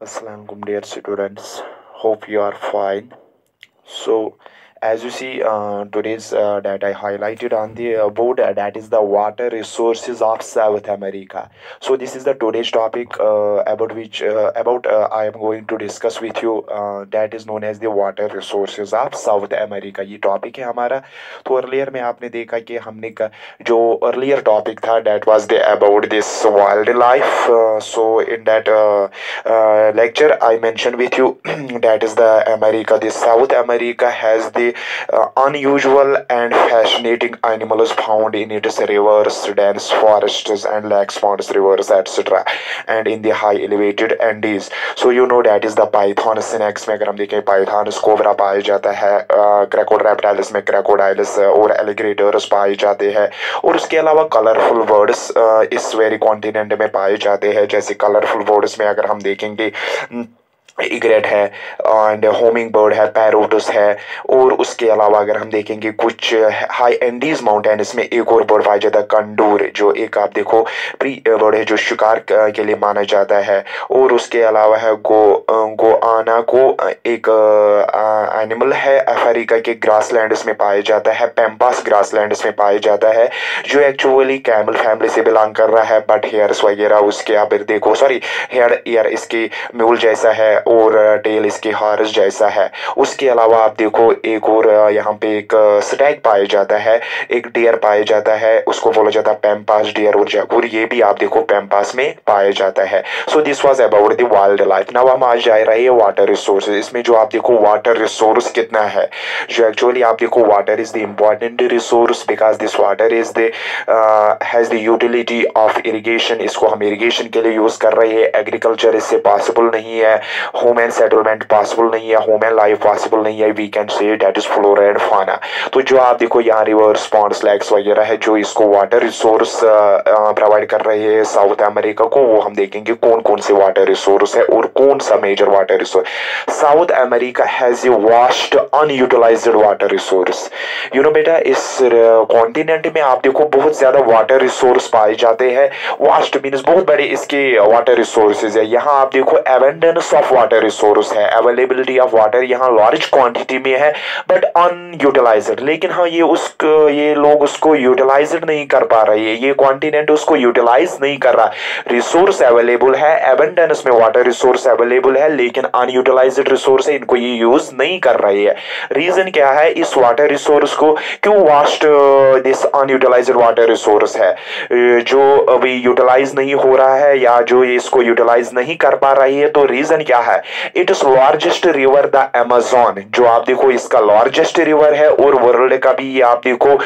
Assalamualaikum dear students. Hope you are fine. So, as you see, today's that I highlighted on the board, that is the water resources of South America. So, this is the today's topic about which about I am going to discuss with you. That is known as the water resources of South America. ये topic है हमारा. तो earlier में आपने देखा कि हमने जो अर्लियर टॉपिक था that was the about this wildlife. So, in that lecture, I mentioned with you that is the America. The South America has the unusual and fascinating animals found in its rivers, dense forests, and lakes, ponds, rivers, etc. And in the high elevated Andes. So you know that is the python snakes में अगर हम देखें pythons cobra पाया जाता है, crocodile में crocodiles और alligators पाए जाते हैं, और उसके अलावा कलरफुल बर्ड्स इस वेरी कॉन्टिनेंट में पाए जाते हैं. जैसे कलरफुल बर्ड्स में अगर हम देखेंगे इग्रेट है एंड होमिंग बर्ड है, पैरोटस है, और उसके अलावा अगर हम देखेंगे कुछ हाई एंडीज माउंटेन्स में एक और बर्ड पाया जाता है कंडूर, जो एक आप देखो प्री बर्ड है जो शिकार के लिए माना जाता है. और उसके अलावा है गोआना को एक एनिमल है अफ्रीका के ग्रासलैंड्स में पाया जाता है, पेम्पास ग्रासलैंड्स में पाया जाता है, जो एक्चुअली कैमल फैमिली से बिलोंग कर रहा है. बट हेयर्स वगैरह उसके आप देखो सॉरी हेयर ईयर इसके म्यूल जैसा है और टेल इसके हॉर्स जैसा है. उसके अलावा आप देखो एक और यहाँ पे एक स्टैग पाया जाता है, एक डियर पाया जाता है, उसको बोला जाता है पेम्पास डियर और जैगुर. ये भी आप देखो पेम्पास में पाया जाता है. So this was about the wild life. Now हम आज जा रहे हैं वाटर रिसोर्सेज. इसमें जो आप देखो वाटर रिसोर्स कितना है, जो एक्चुअली आप देखो water is the important resource because this water is the has the utility of irrigation. इसको हम इरिगेशन के लिए यूज कर रहे हैं. एग्रीकल्चर इससे पॉसिबल नहीं है, होम एंड सेटलमेंट पॉसिबल नहीं है, होम एंड लाइफ पॉसिबल नहीं है. We can say that is flora and fauna. तो जो आप देखो यहाँ रिवर्स पॉन्ड्स लेक्स वगैरह है जो इसको वाटर रिसोर्स प्रोवाइड कर रहे हैं साउथ अमेरिका को, वो हम देखेंगे कौन कौन से वाटर रिसोर्स है और कौन सा major water resource. South America has a vast unutilised water resource. You know बेटा इस कॉन्टिनेंट में आप देखो बहुत ज्यादा वाटर रिसोर्स पाए जाते हैं. वास्ट मीन्स बहुत बड़े इसके वाटर रिसोर्सेज है. यहाँ आप देखो एबंडेंस ऑफ वाटर रिसोर्स है, अवेलेबिलिटी ऑफ वाटर यहाँ लार्ज क्वांटिटी में है बट अनयूटिलाइज्ड. लेकिन हाँ ये लोग उसको यूटिलाइज्ड नहीं कर पा रहे हैं, ये कॉन्टिनेंट उसको यूटिलाइज नहीं कर रहा. रिसोर्स अवेलेबल है, एबंडेंस में वाटर रिसोर्स अवेलेबल है, लेकिन अनयूटिलाइज्ड रिसोर्स है, इनको ये यूज नहीं कर रही है. रीजन क्या है इस वाटर रिसोर्स को क्यों vast this unutilised water resource है जो अभी यूटिलाइज नहीं हो रहा है या जो इसको यूटिलाइज नहीं कर पा रही है. तो रीजन क्या है, it is largest river the Amazon. जो आप देखो इसका लार्जेस्ट रिवर है और वर्ल्ड का भी ये आप देखो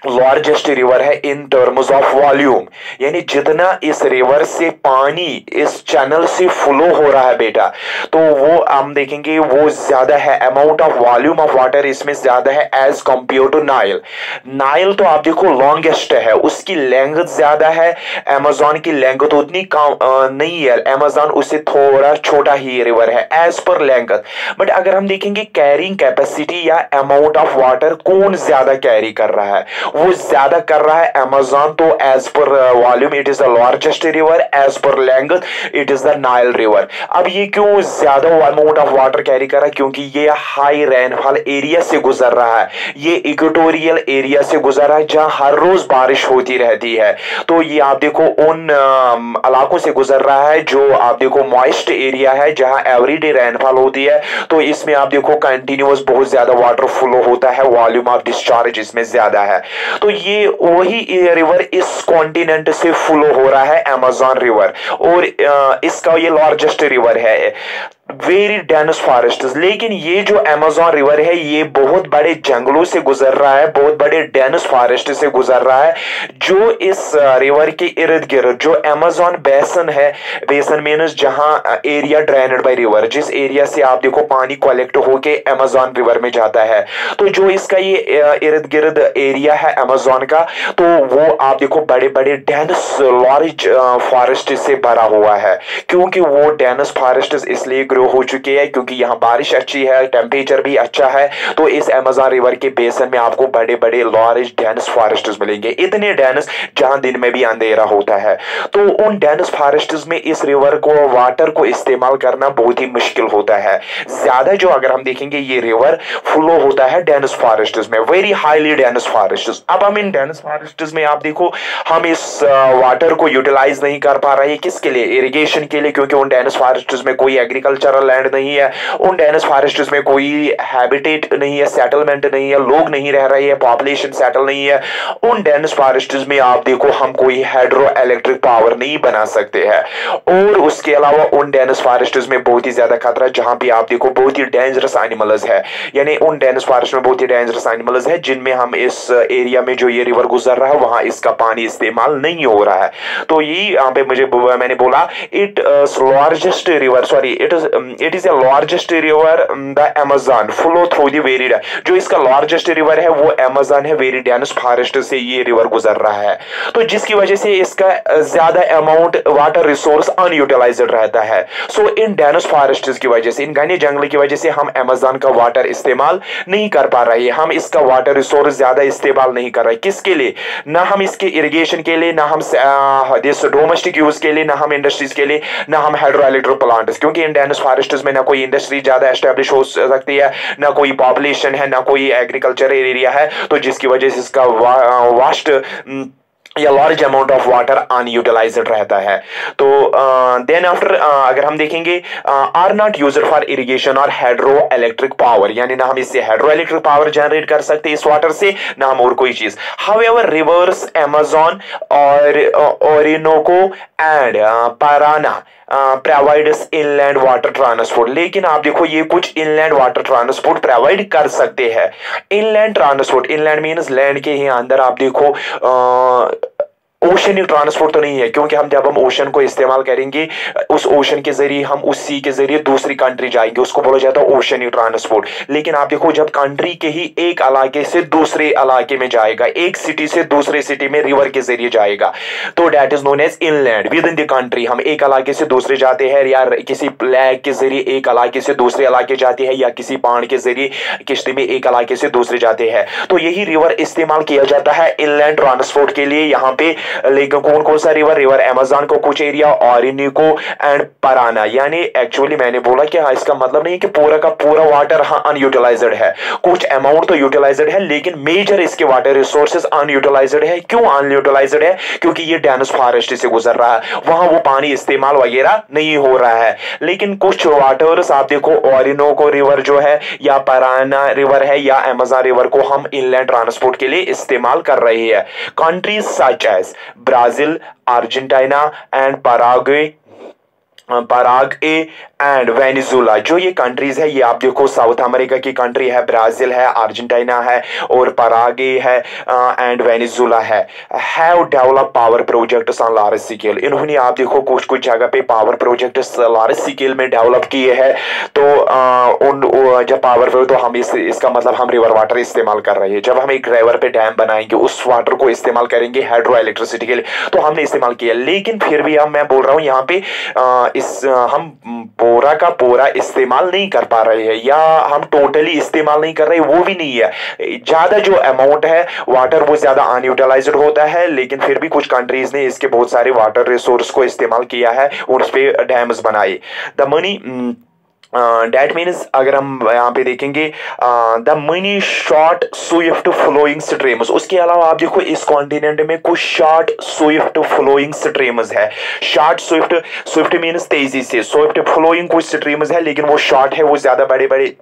लार्जेस्ट रिवर है इन टर्म्स ऑफ वॉल्यूम. यानी जितना इस रिवर से पानी इस चैनल से फ्लो हो रहा है बेटा, तो वो हम देखेंगे वो ज्यादा है. Amount of volume of water इसमें ज्यादा है as compare to Nile. Nile तो आप देखो लॉन्गेस्ट है, उसकी लेंथ ज्यादा है, अमेजोन की लेंथ उतनी नहीं है, अमेजोन उससे थोड़ा छोटा ही रिवर है एज पर लेंथ. बट अगर हम देखेंगे कैरिंग कैपेसिटी या अमाउंट ऑफ वाटर कौन ज्यादा कैरी कर रहा है, वो ज्यादा कर रहा है अमेजोन. तो as per volume it is the largest river, as per length it is the Nile river. अब ये क्यों ज्यादा अमाउंट ऑफ वाटर कैरी कर रहा है, क्योंकि ये हाई रेनफॉल एरिया से गुजर रहा है, ये इक्वेटोरियल एरिया से गुजर रहा है जहां हर रोज बारिश होती रहती है. तो ये आप देखो उन इलाकों से गुजर रहा है जो आप देखो मॉइस्ट एरिया है जहां एवरीडे रेनफॉल होती है. तो इसमें आप देखो कंटिन्यूअस बहुत ज्यादा वाटर फ्लो होता है, वॉल्यूम ऑफ डिस्चार्ज इसमें ज्यादा है. तो ये वही रिवर इस कॉन्टिनेंट से फ्लो हो रहा है अमेजोन रिवर, और इसका ये लार्जेस्ट रिवर है. Very dense forest. लेकिन ये जो अमेजोन रिवर है ये बहुत बड़े जंगलों से गुजर रहा है, बहुत बड़े डेंस फॉरेस्ट से गुजर रहा है, जो इस रिवर के इर्द गिर्द जो अमेजोन बेसन है, बेसन मीन्स जहां एरिया ड्रेनेड बाय रिवर, जिस एरिया से आप देखो पानी कलेक्ट होके अमेजोन रिवर में जाता है, तो जो इसका ये इर्द गिर्द एरिया है अमेजोन का, तो वो आप देखो बड़े बड़े डेंस लार्ज फॉरेस्ट से भरा हुआ है. क्योंकि वो डेंस फॉरेस्ट इसलिए ग्रो ग्रो हो चुके हैं क्योंकि यहाँ बारिश अच्छी है, टेम्परेचर भी अच्छा है। तो इस अमेज़न रिवर के बेसन में आपको बड़े बड़े लार्ज डेंस फॉरेस्ट्स मिलेंगे, इतने डेंस जहां दिन में भी अंधेरा होता है। तो उन डेंस फॉरेस्ट्स में इस रिवर को, वाटर को इस्तेमाल करना बहुत ही मुश्किल होता है। ज्यादा जो अगर हम देखेंगे ये रिवर फ्लो होता है डेंस फॉरेस्ट्स में, वेरी हाईली डेंस फॉरेस्ट्स। अब हम इन डेंस फॉरेस्ट्स में आप देखो हम इस वाटर को यूटिलाइज नहीं कर पा रहे, किसके लिए? इरिगेशन के लिए, क्योंकि उन डेंस फॉरेस्ट्स में कोई एग्रीकल्चरल लैंड नहीं है, उन डेंस फॉरेस्ट्स में कोई हैबिटेट नहीं है, सेटलमेंट नहीं है, लोग नहीं रह रहे हैं, पॉपुलेशन सेटल नहीं है। उन डेंस फॉरेस्ट्स में आप देखो हम कोई हाइड्रो इलेक्ट्रिक पावर नहीं बना सकते हैं। और उसके अलावा उन डेंस फॉरेस्ट्स में बहुत ही ज्यादा खतरा, जहां पे आप देखो बहुत ही डेंजरस एनिमल्स है, यानी उन डेंस फॉरेस्ट में बहुत ही डेंजरस एनिमल्स है जिनमें हम इस एरिया में जो ये रिवर गुजर रहा है वहां इसका पानी इस्तेमाल नहीं हो रहा है। तो ये यहाँ पे मैंने बोला it largest river, sorry it is a largest river the Amazon flow through the very, जो इसका लार्जेस्ट रिवर है वो अमेज़न है, वेरी डेंस फॉरेस्ट से ये रिवर गुजर रहा है। तो जिसकी वजह से इसका ज्यादा अमाउंट वाटर रिसोर्स अनयूटिलाइज्ड रहता है। सो इन डेंस फॉरेस्ट की वजह से, इन घने जंगल की वजह से हम अमेज़न का वाटर इस्तेमाल नहीं कर पा रहे, हम इसका वाटर रिसोर्स ज्यादा इस्तेमाल नहीं कर रहे। किसके लिए? ना हम इसके इरिगेशन के लिए, ना हम डोमेस्टिक यूज के लिए, ना हम इंडस्ट्रीज के लिए, ना हम हाइड्रो इलेक्ट्रिक प्लांट्स, क्योंकि इन डेंस फॉरेस्ट्स में ना कोई इंडस्ट्री ज्यादा एस्टेब्लिश हो सकती है, ना कोई पॉपुलेशन है, ना कोई एग्रीकल्चर एरिया है। तो जिसकी वजह से इसका वास्ट या large amount of water unutilised रहता है। तो देन आफ्टर अगर हम देखेंगे are not used for irrigation और हाइड्रो इलेक्ट्रिक पावर, यानी ना हम इससे हाइड्रो इलेक्ट्रिक पावर जनरेट कर सकते इस वाटर से, ना हम और कोई चीज। हाउएवर रिवर्स अमेज़न और Orinoco and Parana provides inland water transport, लेकिन आप देखो ये कुछ इनलैंड वाटर ट्रांसपोर्ट प्रोवाइड कर सकते हैं। Inland transport, inland means land के ही अंदर, आप देखो ओशनिक ट्रांसपोर्ट तो नहीं है, क्योंकि हम जब हम ओशन को इस्तेमाल करेंगे उस ओशन के जरिए हम उस सी के जरिए दूसरी कंट्री जाएंगे, उसको बोला जाता है ओशनिक ट्रांसपोर्ट। लेकिन आप देखो जब कंट्री के ही एक इलाके से दूसरे इलाके में जाएगा, एक सिटी से दूसरे सिटी में रिवर के जरिए जाएगा, तो that is known as inland within the country. हम एक इलाके से दूसरे जाते हैं, या किसी लेक के जरिए एक इलाके से दूसरे इलाके जाते हैं, या किसी पहाड़ के जरिए किश्ती में एक इलाके से दूसरे जाते हैं। तो यही रिवर इस्तेमाल किया जाता है इनलैंड ट्रांसपोर्ट के लिए यहाँ पे। लेकिन कौन कौन सा रिवर? रिवर अमेज़न को कुछ एरिया, ओरिनिको एंड पराना, यानी एक्चुअली मैंने बोला कि हाँ, इसका मतलब नहीं कि पूरा का पूरा वाटर हाँ अनयूटिलाइज्ड है, कुछ अमाउंट तो यूटिलाइज्ड है, लेकिन मेजर इसके वाटर रिसोर्सेज अनयूटिलाइज्ड है। क्यों अनयूटिलाइज्ड है? क्योंकि ये डेंस फॉरेस्ट से गुजर रहा है, वहां वो पानी इस्तेमाल वगैरह नहीं हो रहा है। लेकिन कुछ वाटर्स आप देखो, ओरिनोको रिवर जो है, या पराना रिवर है, या अमेज़न रिवर को हम इनलैंड ट्रांसपोर्ट के लिए इस्तेमाल कर रहे हैं। Countries such as Brazil, Argentina and Paraguay and Venezuela, जो ये कंट्रीज है, ये आप देखो साउथ अमेरिका की कंट्री है, ब्राजील है, अर्जेंटीना है और पराग्वे है एंड वेनेजुला है, have develop power projects on large scale. इन्होंने आप देखो कुछ कुछ जगह पे पावर प्रोजेक्ट्स लार्ज स्केल में डेवलप किए हैं। तो उन जब पावर, तो हम इसका मतलब हम रिवर वाटर इस्तेमाल कर रहे हैं। जब हम एक रिवर पे डैम बनाएंगे, उस वाटर को इस्तेमाल करेंगे हाइड्रो इलेक्ट्रिसिटी के लिए, तो हमने इस्तेमाल किया। लेकिन फिर भी मैं बोल रहा हूँ यहाँ पे हम पूरा का पूरा इस्तेमाल नहीं कर पा रहे हैं, या हम टोटली इस्तेमाल नहीं कर रहे, वो भी नहीं है। ज्यादा जो अमाउंट है वाटर वो ज्यादा अनयूटिलाइज्ड होता है, लेकिन फिर भी कुछ कंट्रीज ने इसके बहुत सारे वाटर रिसोर्स को इस्तेमाल किया है और उस पे डैम्स बनाए। द मनी डेट मीन्स अगर हम यहाँ पे देखेंगे the money short swift flowing streams, उसके अलावा आप देखो इस कॉन्टिनेंट में कुछ शॉर्ट स्विफ्ट फ्लोइंग स्ट्रीम्स है। शॉर्ट स्विफ्ट, स्विफ्ट मीन्स तेजी से, स्विफ्ट फ्लोइंग कुछ स्ट्रीम्स है, लेकिन वो शॉर्ट है, वो ज्यादा बड़े बड़े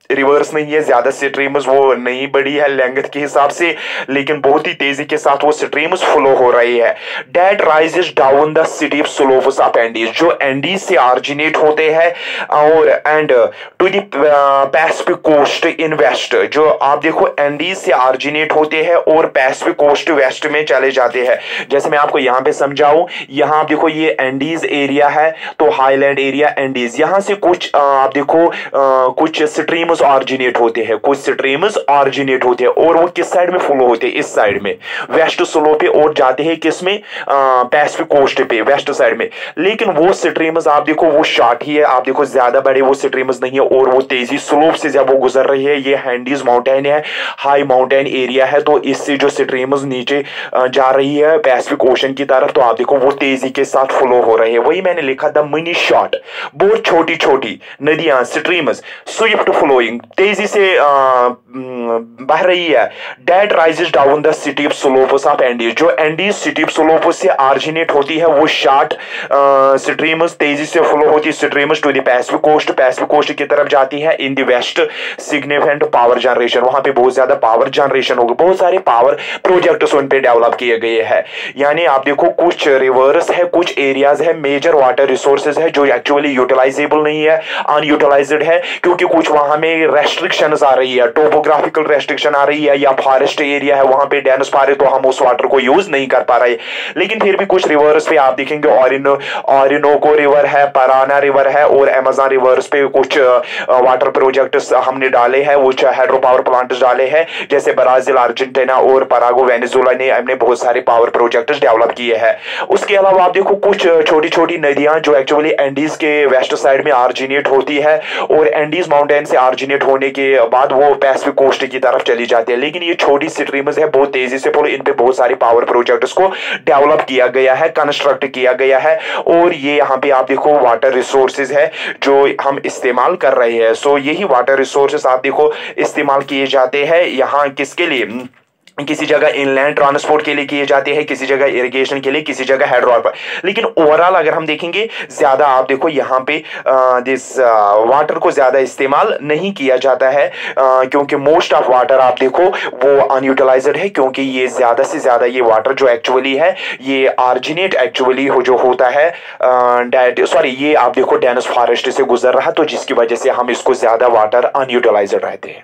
रिवर्स नहीं है, ज्यादा स्ट्रीम्स वो नहीं बड़ी है लेंथ के हिसाब से, लेकिन बहुत ही तेजी के साथ वो स्ट्रीम्स फ्लो हो रही है। That rises down the steep slopes of Andes, जो एंडीज से ऑरिजिनेट होते हैं और and to the Pacific coast in west, जो आप देखो एंडीज से ऑरिजिनेट होते हैं और पैसिफिक कोस्ट वेस्ट में चले जाते हैं। जैसे मैं आपको यहाँ पे समझाऊं, यहाँ आप देखो ये एंडीज एरिया है, तो हाईलैंड एरिया एंडीज, यहाँ से कुछ आप देखो कुछ स्ट्रीम्स स्ट्रीम्स ऑरिजिनेट होते हैं, कुछ स्ट्रीम्स ऑरिजिनेट होते हैं, और वो किस साइड में फ्लो होते हैं, इस साइड में वेस्ट स्लो पे, और जाते हैं किस में, पैसिफिक कोस्ट पे, वेस्ट साइड में। लेकिन वो स्ट्रीम्स आप देखो वो शॉर्ट ही है, आप देखो ज्यादा बड़े वो स्ट्रीम्स नहीं है, और वो तेजी स्लोप से जब वो गुजर रही है, ये हैंडीज माउंटेन है, हाई माउंटेन एरिया है, तो इससे जो स्ट्रीम्स नीचे जा रही है पैसिफिक ओशन की तरफ, तो आप देखो वो तेजी के साथ फ्लो हो रहे हैं। वही मैंने लिखा द मिनी शॉर्ट, बहुत छोटी छोटी नदियां, स्ट्रीम्स, स्विफ्ट फ्लोइंग, तेजी से बह रही है, that rises down the steep slopes of Andes, जो एंडीज स्टीप स्लोप्स से ऑरिजिनेट होती है, वो शॉर्ट स्ट्रीम्स, तेजी से फ्लो होती है streams to the Pacific coast की तरफ जाती है in the west. Significant power generation, वहां पे बहुत ज्यादा पावर जनरेशन होगी, बहुत सारे पावर प्रोजेक्ट्स उन पे डेवलप किए गए हैं। यानी आप देखो कुछ रिवर्स है, कुछ एरियाज है, मेजर वाटर रिसोर्सेज है जो एक्चुअली यूटिलाइजेबल नहीं है, अनयूटिलाइज्ड है, क्योंकि कुछ वहां में रेस्ट्रिक्शंस आ रही है, टोपोग्राफिकल रेस्ट्रिक्शन आ रही है, या फॉरेस्ट एरिया है, वहां पे डेंस फॉरेस्ट, तो हम उस वाटर को यूज नहीं कर पा रहे। लेकिन फिर भी कुछ रिवर्स पे आप देखेंगे, ऑरिनोको रिवर है, पराना रिवर है, और अमेज़न रिवर्स पे कुछ वाटर प्रोजेक्ट्स हमने डाले हैं, वो हाइड्रो पावर प्लांट्स डाले हैं, जैसे ब्राजील, अर्जेंटीना और परागो, वेनेजुएला ने हमने बहुत सारे पावर प्रोजेक्ट्स डेवलप किए हैं। उसके अलावा आप देखो कुछ छोटी छोटी नदियां जो एक्चुअली एंडीज के वेस्ट साइड में ऑरिजिनेट होती है, और एंडीज माउंटेन से ऑरिजिनेट होने के बाद वो पैसिफिक कोस्ट की तरफ चली जाती है। लेकिन ये छोटी स्ट्रीम्स है, बहुत तेजी से इन पे बहुत सारे पावर प्रोजेक्ट्स को डेवलप किया गया है, कंस्ट्रक्ट किया गया है, और ये यहाँ पे आप देखो वाटर रिसोर्सेज है जो हम इस्तेमाल कर रहे हैं। सो यही वाटर रिसोर्सेज आप देखो इस्तेमाल किए जाते हैं यहाँ किसके लिए, किसी जगह इनलैंड ट्रांसपोर्ट के लिए किए जाते हैं, किसी जगह इरिगेशन के लिए, किसी जगह हाइड्रो पावर। लेकिन ओवरऑल अगर हम देखेंगे ज्यादा आप देखो यहाँ पे दिस वाटर को ज्यादा इस्तेमाल नहीं किया जाता है, क्योंकि मोस्ट ऑफ वाटर आप देखो वो अनयूटिलाइज्ड है, क्योंकि ये ज्यादा से ज्यादा ये वाटर जो एक्चुअली है ये ऑरिजिनेट एक्चुअली जो होता है ये आप देखो डेंस फॉरेस्ट से गुजर रहा, तो जिसकी वजह से हम इसको ज्यादा वाटर अनयूटिलाइज्ड रहते हैं।